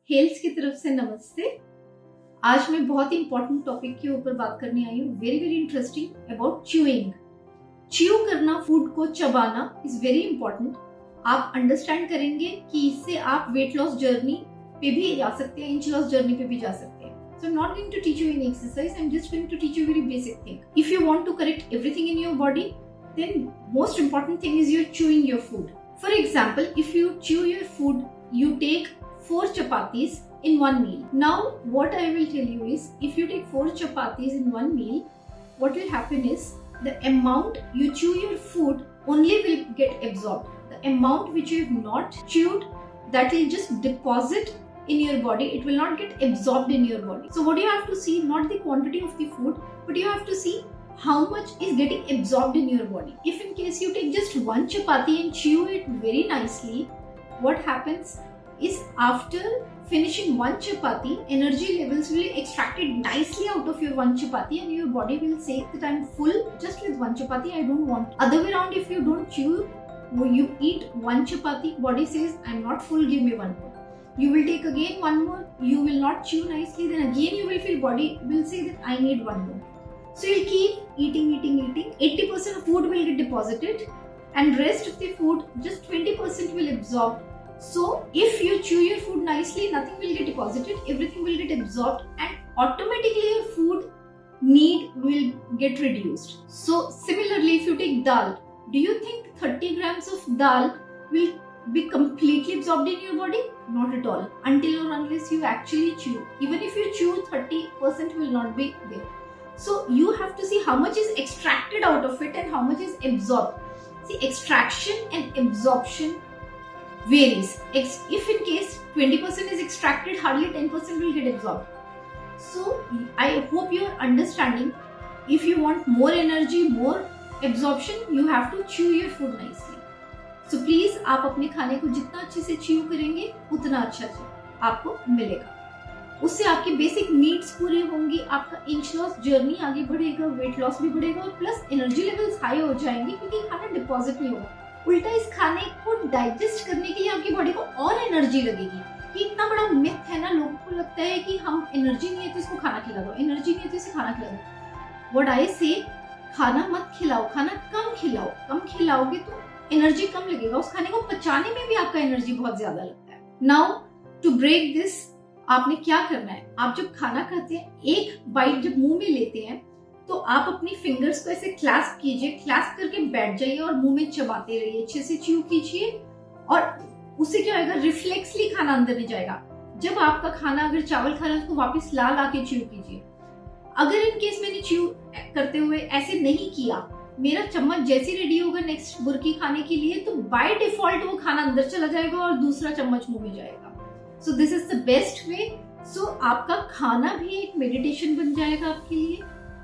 हेल्स की तरफ से नमस्ते। आज मैं बहुत इंपॉर्टेंट टॉपिक के ऊपर बात करने आई हूँ, very very interesting, about chewing. Chew करना, फूड को चबाना इज वेरी इंपॉर्टेंट। आप अंडरस्टैंड करेंगे कि इससे आप वेट लॉस जर्नी पे भी जा सकते हैं, इंच लॉस जर्नी पे भी जा सकते हैं। So I'm not going to teach you any exercise, I'm just going to teach you very basic thing. If you want to correct everything in your body, then most important thing is you're chewing your food. For example, if you chew your food, you take 4 chapatis in one meal. Now, what I will tell you is, if you take 4 chapatis in one meal, what will happen is, the amount you chew your food only will get absorbed. The amount which you have not chewed, that will just deposit in your body. It will not get absorbed in your body. So what you have to see, not the quantity of the food, but you have to see how much is getting absorbed in your body. If in case you take just 1 chapati and chew it very nicely, what happens is, after finishing 1 chapati, energy levels will be extracted nicely out of your 1 chapati and your body will say that I'm full just with 1 chapati, I don't want. Other way around, if you don't chew, you eat 1 chapati, body says I'm not full, give me 1 more. You will take again 1 more, you will not chew nicely, then again you will feel body will say that I need 1 more. So you'll keep eating. 80% of food will get deposited and rest of the food, just 20% will absorb. So if you chew your food nicely, nothing will get deposited, everything will get absorbed and automatically your food need will get reduced. So similarly, if you take dal, do you think 30 grams of dal will be completely absorbed in your body? Not at all, until or unless you actually chew. Even if you chew, 30% will not be there. So you have to see how much is extracted out of it and how much is absorbed. See, extraction and absorption varies. If in case 20% is extracted, hardly 10% will get absorbed. So I hope you are understanding. If you want more energy, more absorption, you have to chew your food nicely. So please, आप अपने खाने को जितना अच्छे से chew करेंगे, उतना अच्छा आपको मिलेगा। उससे आपकी बेसिक नीड्स पूरी होंगी, आपका इंच लॉस जर्नी आगे बढ़ेगा, वेट लॉस भी बढ़ेगा और प्लस एनर्जी लेवल्स हाई हो जाएंगे, क्योंकि खाना डिपॉजिट नहीं होगा। उल्टा इस खाने को डाइजेस्ट करने के लिए आपकी बॉडी को और एनर्जी लगेगी। कि इतना बड़ा मिथ है ना, लोगों को लगता है कि हम एनर्जी नहीं है तो इसको खाना खिला दो, एनर्जी नहीं है तो इसे खाना खिला दो। व्हाट आई से, खाना मत खिलाओ, खाना कम खिलाओ। कम खिलाओगे तो एनर्जी कम लगेगा, उस खाने को पचाने में भी आपका एनर्जी बहुत ज्यादा लगता है। नाउ टू ब्रेक दिस, आपने क्या करना है, आप जब खाना खाते हैं, एक बाइट जब मुंह में लेते हैं, तो आप अपनी फिंगर्स को ऐसे क्लैस्प कीजिए, क्लैस्प करके बैठ जाइए और मुंह में चबाते रहिए, अच्छे से च्यू कीजिए और उससे क्या होगा, रिफ्लेक्सली खाना अंदर नहीं जाएगा। जब आपका खाना, अगर चावल खाना है, तो वापस ला के च्यू कीजिए। अगर इन केस मैंने च्यू करते हुए ऐसे नहीं किया, मेरा चम्मच जैसे रेडी होगा नेक्स्ट बुर्की खाने के लिए, तो बाय डिफॉल्ट वो खाना अंदर चला जाएगा और दूसरा चम्मच मुंह में जाएगा। So this is the best way. सो आपका खाना भी एक मेडिटेशन बन जाएगा आपके लिए,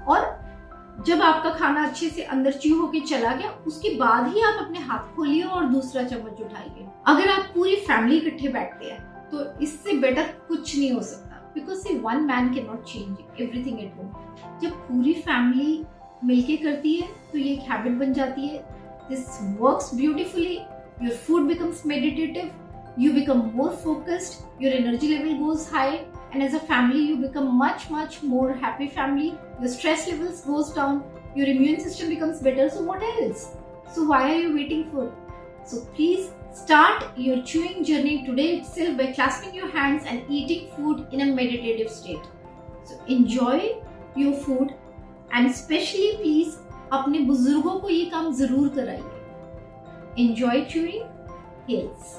और जब आपका खाना अच्छे से अंदर च्यू होके चला गया, उसके बाद ही आप अपने हाथ खोलिए और दूसरा चम्मच उठाइए। अगर आप पूरी फैमिली इकट्ठे बैठते हैं, तो इससे बेटर कुछ नहीं हो सकता, बिकॉज से one man can not change everything at home. जब पूरी फैमिली मिलके करती है तो ये एक हैबिट बन जाती है। This works beautifully, your food becomes meditative, you become more focused, your energy level goes high, and as a family you become much more happy family, your stress levels goes down, your immune system becomes better. So what else? So why are you waiting for? So please start your chewing journey today itself by clasping your hands and eating food in a meditative state. So enjoy your food, and especially please अपने बुजुर्गों को ये काम जरूर कराइए। Enjoy chewing. Heals.